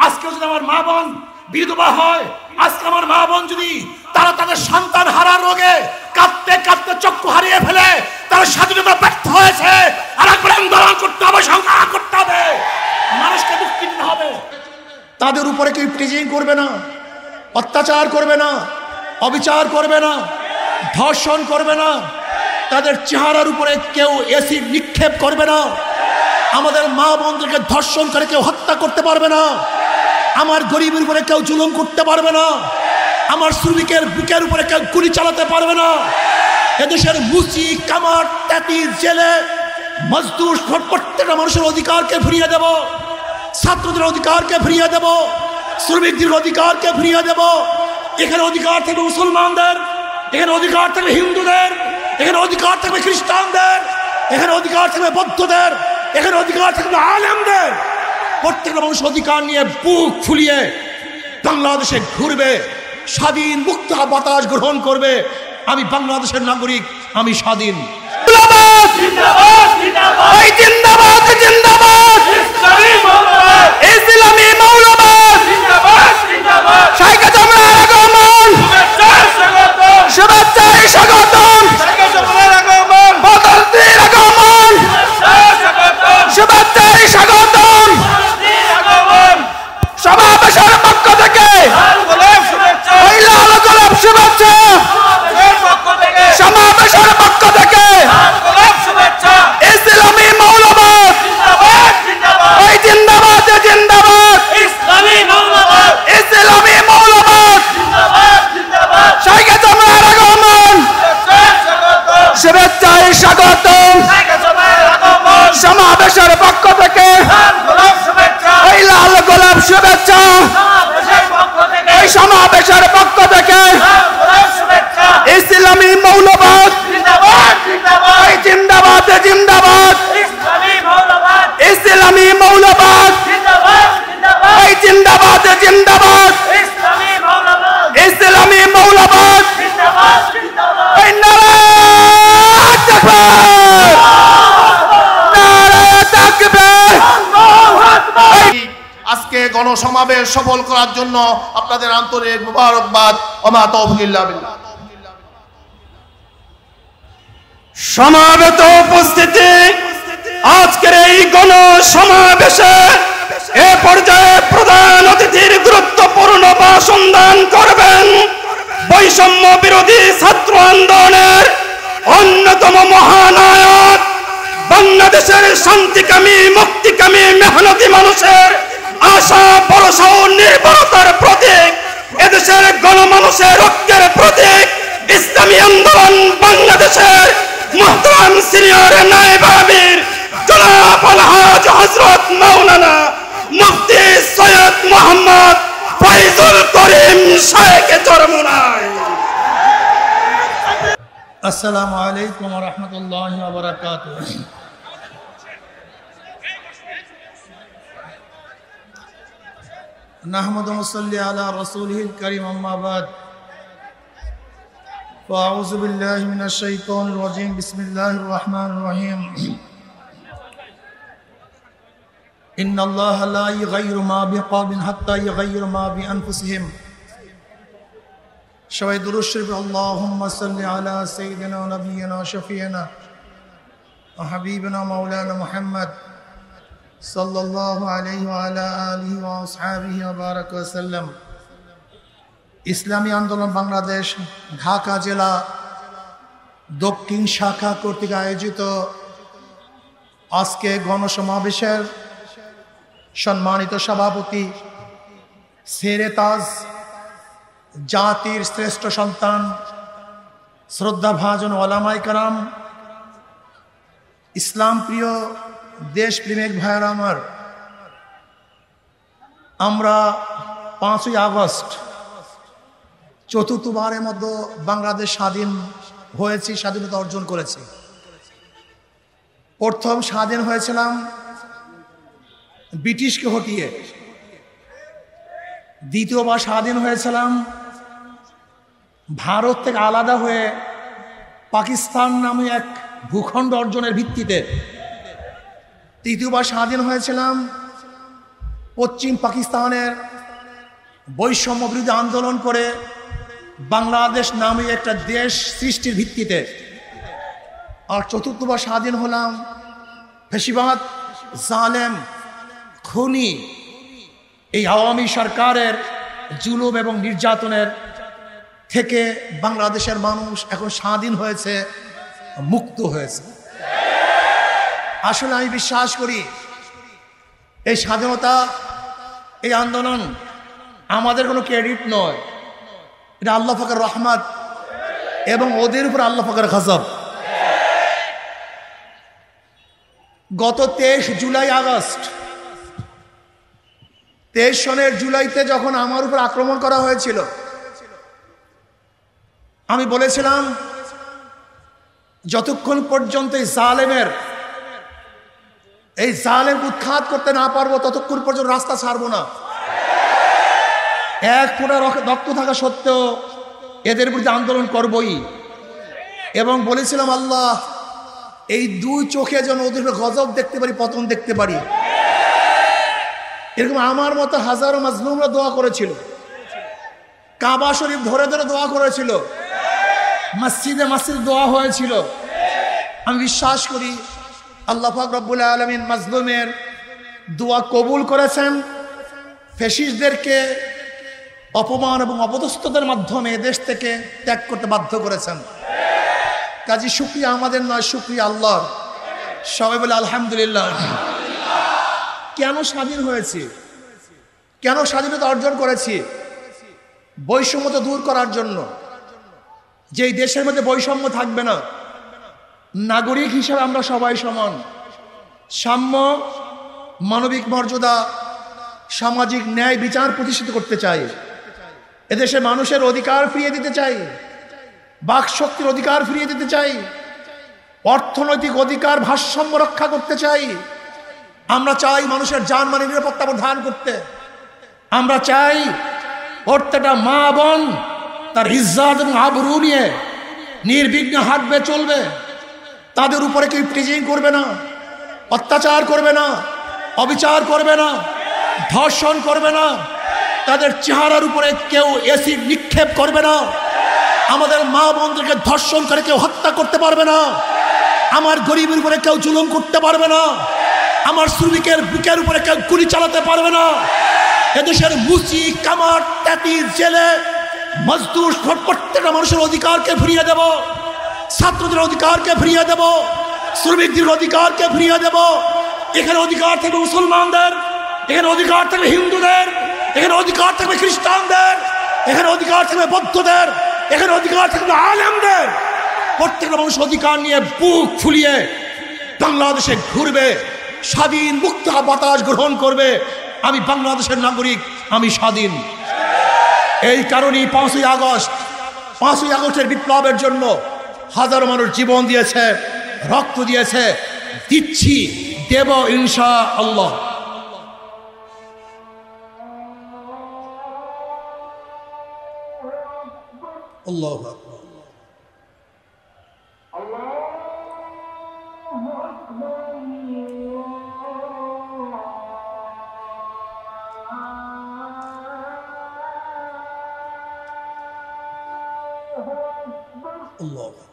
আজকে যদি আমার মা বোন বিধবা হয়, আজকে আমার মা বোন যদি তারা তাদের সন্তান হারার রোগে কাঁদতে কাঁদতে চক্ষু হারিয়ে ফেলে, তারা স্বাধীনতা ব্যর্থ হয়েছে, আর একবার আন্দোলন করতে হবে, সংগ্রাম করতে হবে, মানুষকে মুক্তি দিতে হবে। তাদের উপরে কেউ প্রিজিং করবে না, অত্যাচার করবে না, অবিচার করবে না, ধর্ষণ করবে না, তাদের চেহারার উপরে কেউ এসিড নিক্ষেপ করবে না, আমাদের মা বোনদেরকে ধর্ষণ করে কেউ হত্যা করতে পারবে না, আমার গরিবের উপরে কেউ জুলুম করতে পারবে না, আমার শ্রমিকের বুকের উপরে কেউ গুলি চালাতে পারবে না। এদেশের মুচি কামার তাঁতি জেলে মজদুর প্রত্যেকটা মানুষের অধিকারকে ফিরিয়ে দেব, ছাত্রদের অধিকারকে ফিরিয়ে দেব, শ্রমিকদের অধিকারকে ফিরিয়ে দেব। এখানে অধিকার থাকবে মুসলমানদের, এখানে অধিকার থাকবে হিন্দুদের, এখানে অধিকার থাকবে খ্রিস্টানদের, এখানে অধিকার থাকবে বৌদ্ধদের, এখানে অধিকার থাকবে আলেমদের। প্রত্যেকটা মানুষ অধিকার নিয়ে বুক ফুলিয়ে বাংলাদেশে ঘুরবে, স্বাধীন মুক্ত বাতাস গ্রহণ করবে। আমি বাংলাদেশের নাগরিক, আমি স্বাধীন। ইসলামী মৌলবাদ শুভেচ্ছায় স্বাগতম, বদলতির আগমন শুভেচ্ছায় স্বাগতম। সমাবেশের পক্ষ থেকে লাল গোলাপ শুভেচ্ছা, সমাবেশের পক্ষ থেকে ইসলামী মৌলবাদ ওই জিন্দাবাদ জিন্দাবাদ, ইসলামী মৌলবাদ স্বাগতম আগমন শুভেচ্ছায় স্বাগতম। সমাবেশের পক্ষ থেকে ওই লাল গোলাপ শুভেচ্ছা, ওই সমাবেশের পক্ষ থেকে ইসলামী মৌলবাদ ওই জিন্দাবাদ জিন্দাবাদ, ইসলামী মৌলবাদ ওই জিন্দাবাদ জিন্দাবাদ, ইসলামী মৌলবাদ ওই নারায়ে তাকবীর, নারায়ে তাকবীর। আজকে গণসমাবেশ সফল করার জন্য আপনাদের আন্তরিক মুবারকবাদ। ওমা তাওফীক ইল্লা বিল্লাহ। সমাবেত উপস্থিতি, আজকের এই গণসমাবেশে এ পর্যায়ে প্রধান অতিথির গুরুত্বপূর্ণ ভাষণ দান করবেন বৈষম্য বিরোধী ছাত্র আন্দোলনের অন্যতম মহানায়ক, বাংলাদেশের শান্তিকামী মুক্তিকামী মেহনতি মানুষের আশা ভরসা ও নির্ভরতার প্রতীক, এদেশের গণমানুষের রক্তের প্রতীক, ইসলামী আন্দোলন বাংলাদেশের মুহতারাম সিনিয়র নায়েব আমির জনাব আলহাজ হযরত মাওলানা মুফতি সৈয়দ মোহাম্মদ ফয়জুল করিম শাইখ চরমোনাই। আসসালামু আলাইকুম ওয়া রাহমাতুল্লাহি ওয়া বারাকাতুহু। নাহমাদু ওয়া নুসাল্লি আলা রাসূলিল কারীম, আম্মা বাদ। ফাআউযু বিল্লাহি মিনাশ শাইতানির রাজীম, বিসমিল্লাহির রহমানির রহিম। ইন্নাল্লাহা লা ইউগাইয়িরু মা বিকওমিন হাত্তা ইউগাইয়িরু মা বিআনফুসিহিম। সবাই দুরূদ শরীফ আল্লাহুম্মা সাল্লি আলা সাইয়্যিদিনা ওয়া নাবিয়িনা ওয়া শাফিয়িনা ওয়া হাবিবিনা মাওলানা মুহাম্মদ সাল্লাল্লাহু আলাইহি ওয়া আলা আলিহি ওয়া আসহাবিহি ওয়া বারাকা ওয়া সাল্লাম। ইসলামী আন্দোলন বাংলাদেশ ঢাকা জেলা দক্ষিণ শাখা কর্তৃক আয়োজিত আজকে গণসমাবেশের সম্মানিত সভাপতি, সেরে তাজ, জাতির শ্রেষ্ঠ সন্তান, শ্রদ্ধাভাজন ওলামায়ে কেরাম, ইসলাম প্রিয় দেশপ্রেমিক ভাইয়েরা আমার, আমরা 5ই আগস্ট চতুর্থবারের মধ্যে বাংলাদেশ স্বাধীন হয়েছি, স্বাধীনতা অর্জন করেছি। প্রথম স্বাধীন হয়েছিলাম ব্রিটিশকে হটিয়ে, দ্বিতীয়বার স্বাধীন হয়েছিলাম ভারত থেকে আলাদা হয়ে পাকিস্তান নামে এক ভূখণ্ড অর্জনের ভিত্তিতে, তৃতীয়বার স্বাধীন হয়েছিলাম পশ্চিম পাকিস্তানের বৈষম্য বিরোধী আন্দোলন করে বাংলাদেশ নামে একটা দেশ সৃষ্টির ভিত্তিতে, আর চতুর্থবার স্বাধীন হলাম ফ্যাসিবাদ, জালেম, খুনি এই আওয়ামী সরকারের জুলুম এবং নির্যাতনের থেকে বাংলাদেশের মানুষ এখন স্বাধীন হয়েছে, মুক্ত হয়েছে। আসলে আমি বিশ্বাস করি এই স্বাধীনতা, এই আন্দোলন আমাদের কোনো ক্রেডিট নয়, এটা আল্লাহ পাকের রহমত এবং ওদের উপর আল্লাহ পাকের গজব। গত 23 জুলাই আগস্ট 23 সনের জুলাইতে যখন আমার উপর আক্রমণ করা হয়েছিল, আমি বলেছিলাম যতক্ষণ পর্যন্ত এই জালেম উৎখাত করতে না পারবো ততক্ষণ পর্যন্ত রাস্তা ছাড়বো না। এক ফোঁটা রক্ত থাকা সত্ত্বেও এদের বিরুদ্ধে আন্দোলন করবই, এবং বলেছিলাম আল্লাহ এই দুই চোখে যেন ওদের গজব দেখতে পারি, পতন দেখতে পারি। এরকম আমার মতো হাজারো মাজলুমরা দোয়া করেছিল, কাবা শরীফ ধরে ধরে দোয়া করেছিল, মসজিদে দোয়া হয়েছিল। আমি বিশ্বাস করি আল্লাহ পাক রব্বুল আলামিন মাজলুমের দোয়া কবুল করেছেন, ফ্যাসিস্টদেরকে অপমান এবং অপদস্থতার মাধ্যমে দেশ থেকে ত্যাগ করতে বাধ্য করেছেন। কাজী শুকরিয়া আমাদের নয়, শুকরিয়া আল্লাহর। সবাই বলে আলহামদুলিল্লাহ। কেন স্বাধীন হয়েছি, কেন স্বাধীনতা অর্জন করেছি? বৈষম্যতা দূর করার জন্য। যেই দেশের মধ্যে বৈষম্য থাকবে না, নাগরিক হিসেবে আমরা সবাই সমান, সাম্য, মানবিক মর্যাদা, সামাজিক ন্যায় বিচার প্রতিষ্ঠিত করতে চাই। এদেশে মানুষের অধিকার ফিরিয়ে দিতে চাই, বাক শক্তির অধিকার ফিরিয়ে দিতে চাই, অর্থনৈতিক অধিকার ভারসাম্য রক্ষা করতে চাই। আমরা চাই মানুষের জানমালের নিরাপত্তা প্রদান করতে। আমরা চাই প্রত্যেকটা মা বোন তার ইজ্জত এবং আবরু নিয়ে নির্বিঘ্নে হাঁটবে, চলবে। তাদের উপরে কেউ প্রিজিং করবে না, অত্যাচার করবে না, অবিচার করবে না, ধর্ষণ করবে না, তাদের চেহারার উপরে কেউ এসিড নিক্ষেপ করবে না, আমাদের মা বোনদেরকে ধর্ষণ করে কেউ হত্যা করতে পারবে না, আমার গরিবের উপরে কেউ জুলুম করতে পারবে না, আমার শ্রমিকের বুকের উপরে কেউ গুলি চালাতে পারবে না। এদেশের মুচি, কামার, ট্যাটি, জেলে, মজদুর, প্রত্যেকটা মানুষের অধিকারকে ফিরিয়ে দেব, ছাত্রদের অধিকারকে ফিরিয়ে দেব, শ্রমিকদের অধিকারকে ফিরিয়ে দেব। এখানে অধিকার থাকবে মুসলমানদের, এখানে অধিকার থাকবে হিন্দুদের, এখানে অধিকার থাকবে খ্রিস্টানদের, এখানে অধিকার থাকবে বৌদ্ধদের, এখানে অধিকার থাকবে আলেমদের। প্রত্যেকটা মানুষ অধিকার নিয়ে বুক ফুলিয়ে বাংলাদেশে ঘুরবে, স্বাধীন মুক্ত বাতাস গ্রহণ করবে। আমি বাংলাদেশের নাগরিক, আমি স্বাধীন। এই কারণেই 5ই আগস্টের বিপ্লবের জন্য হাজারো মানুষ জীবন দিয়েছে, রক্ত দিয়েছে, দিচ্ছি, দেব ইনশাআল্লাহ। আল্লাহু আকবার। Allah.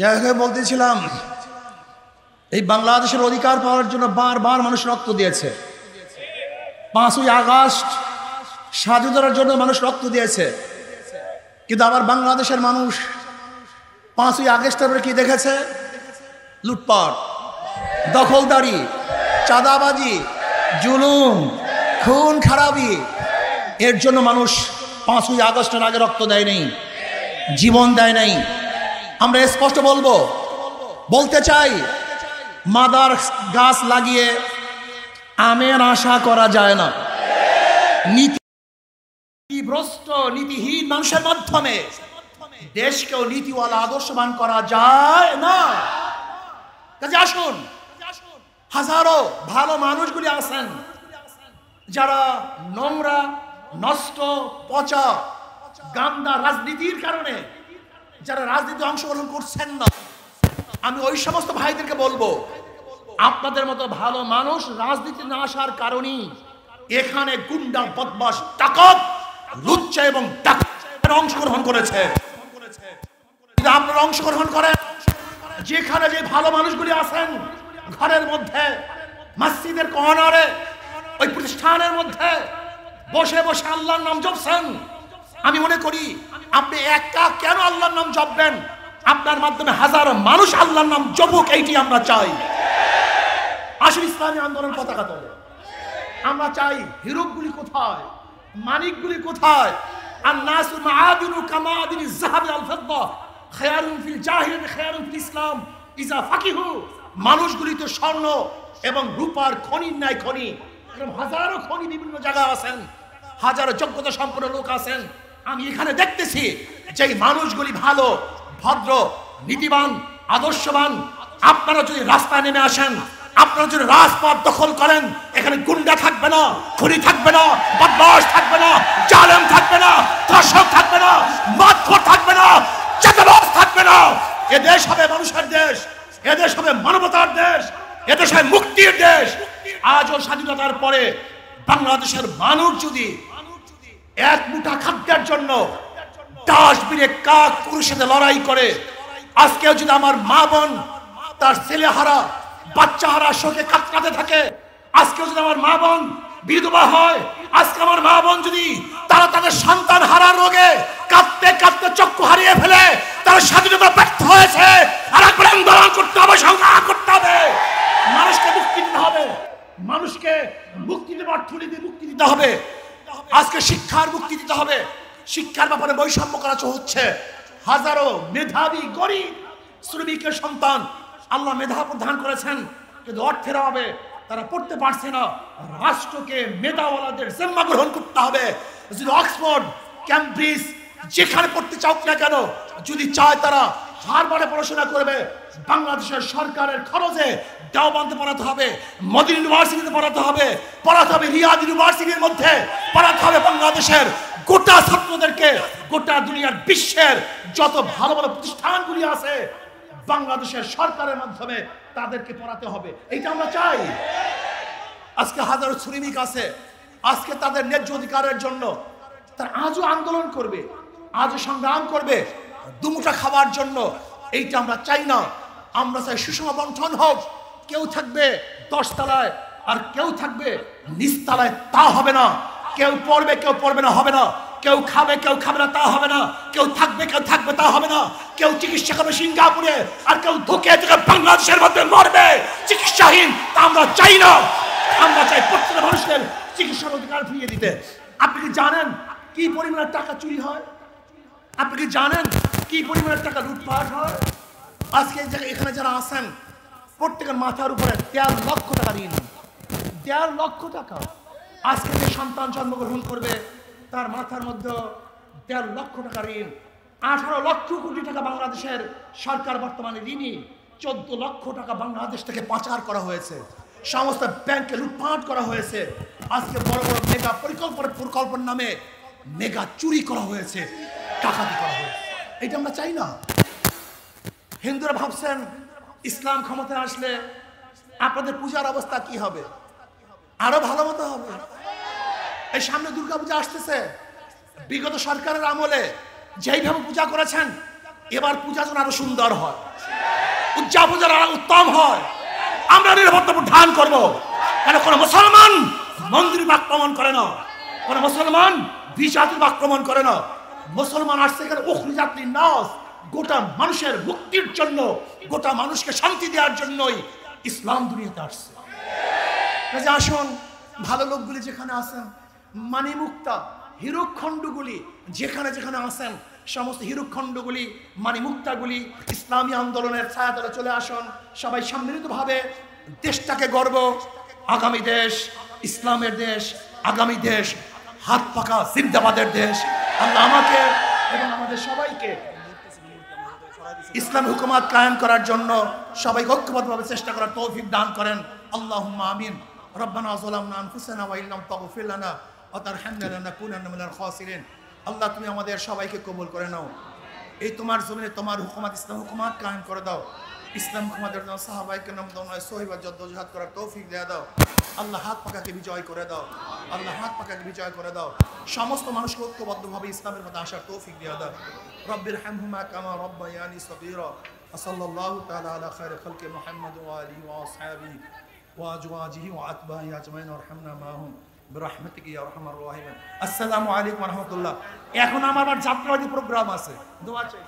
যাকে বলতেছিলাম, এই বাংলাদেশের অধিকার পাওয়ার জন্য বারবার মানুষ রক্ত দিয়েছে। 5ই আগস্ট স্বাধীনতার জন্য মানুষ রক্ত দিয়েছে, কিন্তু আবার বাংলাদেশের মানুষ 5ই আগস্টের পরে কি দেখেছে? লুটপাট, দখলদারি, চাঁদাবাজি, জুলুম, খুন খারাপি। এর জন্য মানুষ 5ই আগস্টের আগে রক্ত দেয় নাই, জীবন দেয় নাই। আমরা স্পষ্ট বলতে চাই, মাদার গাছ লাগিয়ে আমের আশা করা যায় না। নীতিভ্রষ্ট নীতিহীন মানুষের মাধ্যমে দেশকেও নীতিওয়ালা আদর্শবান করা যায় না। কাজে আসুন, হাজারো ভালো মানুষগুলি আছেন যারা নোংরা, নষ্ট, পচা, গান্দা রাজনীতির কারণে যারা রাজনীতি অংশগ্রহণ করছেন না, আমি ওই সমস্ত ভাইদেরকে বলবো, আপনাদের মতো ভালো মানুষ রাজনীতি না আসার কারণেই এখানে গুন্ডা, বদমাশ, ডাকাত, লুচ্চা এবং ডাকাতের অংশগ্রহণ করেছে। আপনারা অংশগ্রহণ করেন, যেখানে যে ভালো মানুষগুলি আছেন, ঘরের মধ্যে, মসজিদের কর্নারে, ওই প্রতিষ্ঠানের মধ্যে বসে বসে আল্লাহর নাম জপছেন। আমি মনে করি আপনি একা কেন আল্লাহর নাম জপবেন? আপনার মাধ্যমে হাজারো মানুষ আল্লাহর নাম জপুক, এইটি আমরা চাই। আসল ইসলামী আন্দোলন পতাকা তোলে। আমরা চাই হিরোগুলি কোথায়, মানিকগুলি কোথায়? আর নাসু মাআদিনু কামাদিনিজ যাহাবি আল ফিদ্দা খায়রুন ফিল জাহিলিয়াতি খায়রুন ফিল ইসলাম ইজা ফাকিহু। মানুষগুলি তো স্বর্ণ এবং রূপার খনির ন্যায় খনি। এরকম হাজারো খনি বিভিন্ন জায়গায় আছেন, হাজারো যোগ্যতা সম্পন্ন লোক আছেন। আমি এখানে দেখতেছি যে মানুষগুলি ভালো, ভদ্র, নীতিবান, আদর্শবান। আপনারা যদি রাস্তায় নেমে আসেন, আপনারা যদি রাজপথ দখল করেন, এখানে গুন্ডা থাকবে না, খুনি থাকবে না, বদমাশ থাকবে না, জালেম থাকবে না, ধর্ষক থাকবে না, মারধর থাকবে না, চাঁদাবাজ থাকবে না। এ দেশ হবে মানুষের দেশ, এ দেশ হবে মানবতার দেশ, এ দেশ হবে মুক্তির দেশ। আজও স্বাধীনতার পরে বাংলাদেশের মানুষ যদি এক মুঠা খাদ্যের জন্য ডাস্টবিনে কাক কুকুরের সাথে লড়াই করে, আজকেও যদি আমার মা বোন তার ছেলে হারা, বাচ্চা হারা শোকে কাতরাতে থাকে, আজকেও যদি আমার মা বোন বিধবা হয়, আজকে আমার মা বোন যদি তারা তাদের সন্তান হারার রোগে কাঁদতে কাঁদতে চক্ষু হারিয়ে ফেলে, তারা স্বাধীনতা ব্যর্থ হয়েছে। আর একবার আন্দোলন করতে হবে, সংগ্রাম করতে হবে, মানুষকে মুক্তি দিতে হবে, মানুষকে মুক্তি দেওয়ার অর্থনীতি মুক্তি দিতে হবে। আজকে শিক্ষার মুক্তি দিতে হবে। শিক্ষার ব্যাপারে বৈষম্য করা হচ্ছে। হাজারো মেধাবী গরিব শ্রমিকের সন্তান আল্লাহ মেধা প্রদান করেছেন, কিন্তু অর্থের অভাবে তারা পড়তে পারছে না। রাষ্ট্রকে মেধাওয়ালাদের জিম্মা গ্রহণ করতে হবে। যদি অক্সফোর্ড, ক্যামব্রিজ যেখানে পড়তে চাও না কেন, যদি চায় তারা হারবারে পড়াশোনা করবে, বাংলাদেশের সরকারের খরচে দেওবন্দে পড়াতে হবে, মদিনা ইউনিভার্সিটিতে পড়াতে হবে, রিয়াদ ইউনিভার্সিটির মধ্যে পড়াতে হবে। বাংলাদেশের গোটা ছাত্রদেরকে, গোটা দুনিয়ার বিশ্বের যত ভালো ভালো প্রতিষ্ঠানগুলি আছে, বাংলাদেশের সরকারের মাধ্যমে তাদেরকে পড়াতে হবে। এইটা আমরা চাই। আজকে হাজারো শ্রমিক আছে, আজকে তাদের ন্যায্য অধিকারের জন্য তারা আজও আন্দোলন করবে, আজও সংগ্রাম করবে দুমুঠা খাওয়ার জন্য। এইটা আমরা চাই না। আমরা চাই সুষম বন্টন হোক। কেউ থাকবে 10 তলায় আর কেউ থাকবে নিচতলায়, তা হবে না। কেউ পড়বে কেউ পড়বে না, হবে না। কেউ খাবে কেউ খাবে না, তা হবে না। কেউ থাকবে কেউ থাকবে, তা হবে না। কেউ চিকিৎসা করবে সিঙ্গাপুরে আর কেউ ধুকে ধুকে বাংলাদেশের মধ্যে মরবে চিকিৎসাহীন, তা আমরা চাই না। আমরা চাই প্রত্যেকটা মানুষের চিকিৎসার অধিকার ফিরিয়ে দিতে। আপনি কি জানেন কি পরিমাণের টাকা চুরি হয়? আপনি কি জানেন কি পরিমাণের টাকা লুটপাট হয়? আজকে এখানে যারা আছেন প্রত্যেকের মাথার উপরে 13 লক্ষ টাকা ঋণ। 13 লক্ষ টাকা। আজকে যে সন্তান জন্মগ্রহণ করবে তার মাথার মধ্যে 13 লক্ষ টাকা ঋণ। 18 লক্ষ কোটি টাকা বাংলাদেশের সরকার বর্তমানে ঋণী। 14 লক্ষ টাকা বাংলাদেশ থেকে পাচার করা হয়েছে, সমস্ত ব্যাংকে লুটপাট করা হয়েছে। আজকে বড় বড় মেগা পরিকল্পনার নামে মেগা চুরি করা হয়েছে, ডাকাতি করা হয়েছে। এটা আমরা চাই না। হিন্দুরা ভাবছেন ইসলাম ক্ষমতায় আসলে আপনাদের পূজার অবস্থা কি হবে? আরো ভালো মতো হবে। এই সামনে দুর্গাপূজা আসতেছে। বিগত সরকারের আমলে যেইভাবে পূজা করেছেন, এবার পূজা যেন আরো সুন্দর হয়, উদযাপন যেন আরো উত্তম হয়। আমরা নিরাপত্তা ধান করবো। কেন কোনো মুসলমান মন্দির আক্রমণ করে না, কোনো মুসলমান বিজাতির আক্রমণ করে না। মুসলমান আসছে এখানে উখরি জাতির নাস, গোটা মানুষের মুক্তির জন্য, গোটা মানুষকে শান্তি দেওয়ার জন্যই ইসলাম দুনিয়াতে আসছে। আসুন, ভালো লোকগুলি যেখানে আছেন, মানিমুক্তা হীরকখণ্ডগুলি যেখানে যেখানে আছেন, সমস্ত হীরকখণ্ডগুলি মানিমুক্তাগুলি ইসলামী আন্দোলনের ছায়াতলে চলে আসুন। সবাই সম্মিলিতভাবে দেশটাকে গর্ব, আগামী দেশ ইসলামের দেশ, আগামী দেশ হাত পাকা জিন্দাবাদের দেশ। আল্লাহ আমাকে এবং আমাদের সবাইকে ইসলাম হুকুমত কায়েম করার জন্য সবাইকে ঐক্যবদ্ধভাবে চেষ্টা করার তৌফিক দান করেন। আল্লাহুম্মা আমিন। রব্বানা যালামনা আনফুসানা ওয়া ইল্লাম তাগফির লানা ওয়া তারহামনা লানাকুনান্না মিনাল খাসিরিন। আল্লাহ তুমি আমাদের সবাইকে কবুল করে নাও। এই তোমার জমিনে তোমার হুকুমত, ইসলাম হুকুমত কায়েম করে দাও। ইসলাম হুকুমতের জন্য সাহাবায়ে কেরাম দৌড়ায় সহিবা জদ্দোজহাদ করার তৌফিক দেয়া দাও। আল্লাহ হাত পাকাকে বিজয় করে দাও। আল্লাহ হাত পাকাকে বিজয় করে দাও। সমস্ত মানুষকে ঐক্যবদ্ধভাবে ইসলামের মধ্যে আসার তৌফিক দেয়া দাও। রব্বির হামহুমা কামা রব্বায়ানি সগীরা। সাল্লাল্লাহু তাআলা আলা খায়রি খালকি মুহাম্মদ ওয়া আলিহি ওয়া আসহাবিহি ওয়া আজওয়াজিহি ওয়া আতবাহি আজমাইন ওয়ারহামনা মাহুম বিরহমাতিকা ইয়া আরহামার রাহিমিন। আসসালামু আলাইকুম ওয়া রাহমাতুল্লাহ। এখন আমার যাত্রাবাদী প্রোগ্রাম আছে, দোয়া চাই।